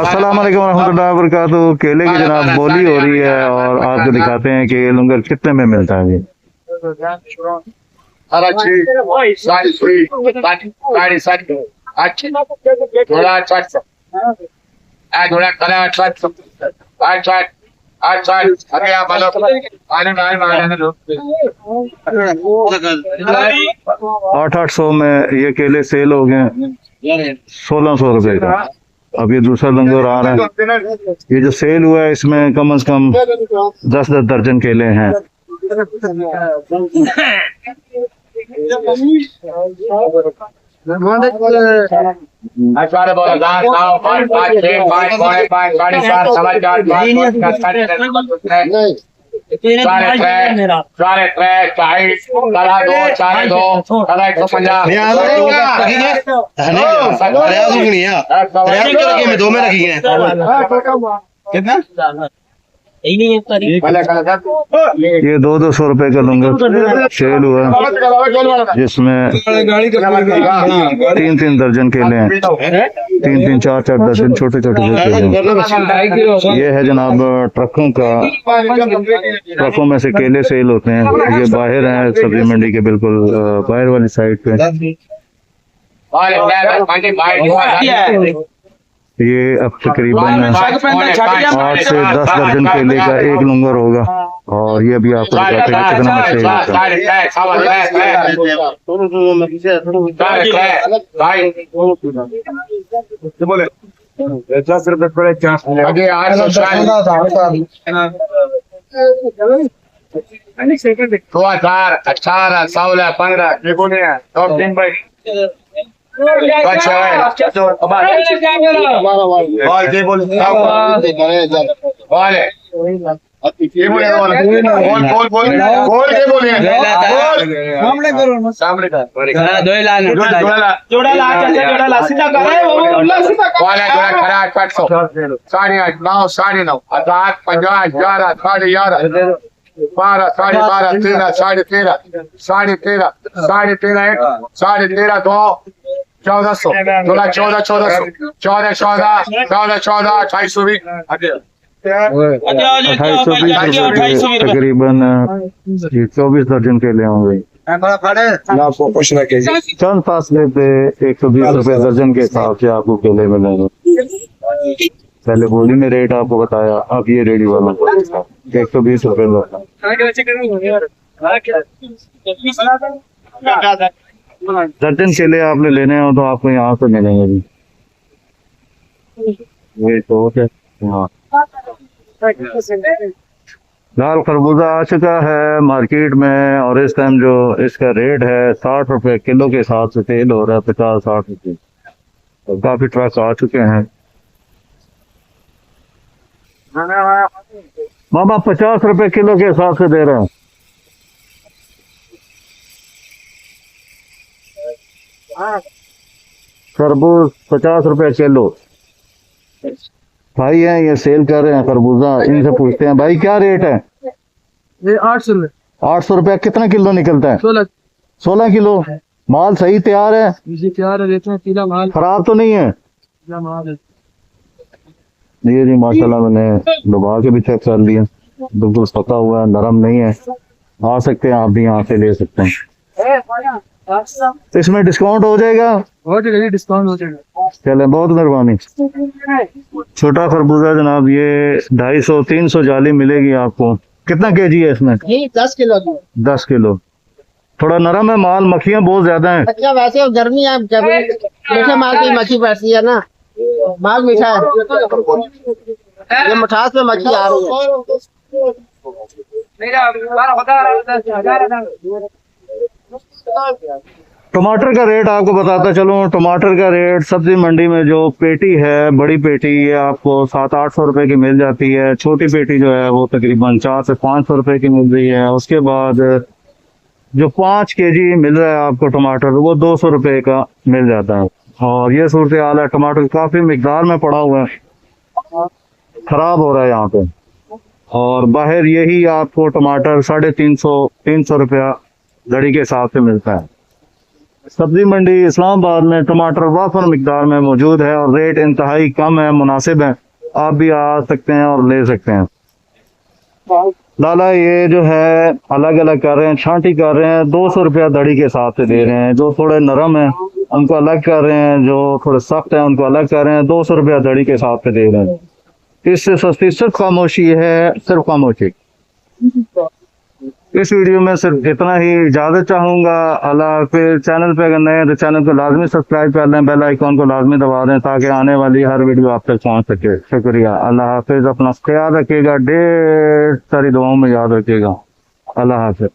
अस्सलाम वालेकुम रहमतुल्लाहि व बरकातुहू। केले की जनाब बोली हो रही है और आपको दिखाते हैं कि ये लंगर कितने में मिलता है। आठ 800 में ये केले सेल हो गए 1600 रुपए का। अब ये दूसरा लंगर आ रहा है, ये जो सेल हुआ है इसमें कम से कम 10-10 दर्जन केले हैं। ये 200 रुपए का लंगर सेल हुआ जिसमें 3-3 दर्जन केले हैं, 3-3 4-4 दर्जन छोटे छोटे केले हैं। ये है जनाब ट्रकों में से केले सेल होते हैं। ये बाहर हैं सब्जी मंडी के बिल्कुल बाहर वाली साइड पे। ये अब तकरीबन 8 से 10 दर्जन केले का एक लंगर होगा और ये भी आपको बताते हैं कितना में सेल होता तकरीबन 24 दर्जन केले होंगे। चंद फासले पे 120 रुपए दर्जन के हिसाब से आपको केले मिलेंगे। पहले बोली में रेट आपको बताया, अब ये रेडी वाला 120 रुपए दर्जन केले आपने लेने हो तो आपको यहाँ से मिलेंगे भी। ये तो है लाल खरबूजा आ चुका है मार्केट में और इस टाइम जो इसका रेट है 60 रुपए किलो के हिसाब से सेल हो रहा है, 50-60 रुपए। तो काफी ट्रक आ चुके हैं। मामा 50 रुपए किलो के हिसाब से दे रहे हैं। खरबूज 50 रुपए किलो। भाई हैं ये सेल कर रहे हैं खरबूजा, इनसे पूछते हैं भाई क्या रेट है। ये 800 रुपए। 800 रुपया कितना किलो निकलता है? 16 किलो। माल सही तैयार है? तैयार है, रेट में पीला माल, खराब तो नहीं है? माल है। ये जी माशाल्लाह मैंने दबा के भी चेक कर लिया, बिल्कुल पका हुआ है, नरम नहीं है। आ सकते हैं आप भी यहाँ से ले सकते हैं। तो इसमें डिस्काउंट हो जाएगा? हो जाएगा, डिस्काउंट हो जाएगा। चले बहुत मेहरबानी। छोटा खरबूजा जनाब ये 250-300 जाली मिलेगी आपको। कितना केजी है इसमें? 10 किलो। 10 किलो। थोड़ा नरम है माल, मक्खियाँ बहुत ज्यादा हैं। अच्छा वैसे गर्मी है, मीठा माल की मक्खी बैठती है ना, माल मीठा है, ये मिठास में मक्खी आ रही है। टमाटर का रेट आपको बताता चलूं। टमाटर का रेट सब्जी मंडी में जो पेटी है, बड़ी पेटी, ये आपको 700-800 रुपए की मिल जाती है। छोटी पेटी जो है वो तकरीबन 400 से 500 रुपए की मिल रही है। उसके बाद जो 5 केजी मिल रहा है आपको टमाटर, वो 200 रुपए का मिल जाता है। और ये सूरत हाल है, टमाटर काफी मिकदार में पड़ा हुआ है, खराब हो रहा है यहाँ पे। और बाहर यही आपको टमाटर 350-300 रुपया लड़ी के हिसाब से मिलता है। सब्जी मंडी इस्लामाबाद में टमाटर वाफर मिकदार में मौजूद है और रेट इंतहाई कम है, मुनासिब है। आप भी आ सकते हैं और ले सकते हैं। लाला ये जो है अलग अलग कर रहे हैं, छांटी कर रहे हैं, 200 रुपया दड़ी के हिसाब से दे रहे हैं। जो थोड़े नरम है उनको अलग कर रहे हैं, जो थोड़े सख्त है उनको अलग कर रहे हैं, 200 रुपया दड़ी के हिसाब से दे रहे हैं। इससे सस्ती सिर्फ खामोशी है, सिर्फ खामोशी। इस वीडियो में सिर्फ इतना ही, इजाजत चाहूंगा। अल्लाह हाफिज़। चैनल पे अगर नए हैं तो चैनल को लाजमी सब्सक्राइब कर लें, बेल आइकॉन को लाजमी दबा दें ताकि आने वाली हर वीडियो आप तक पहुंच सके। शुक्रिया। अल्लाह हाफिज़। अपना ख्याल रखिएगा, ढेर सारी दुआओं में याद रखिएगा। अल्लाह हाफिज़।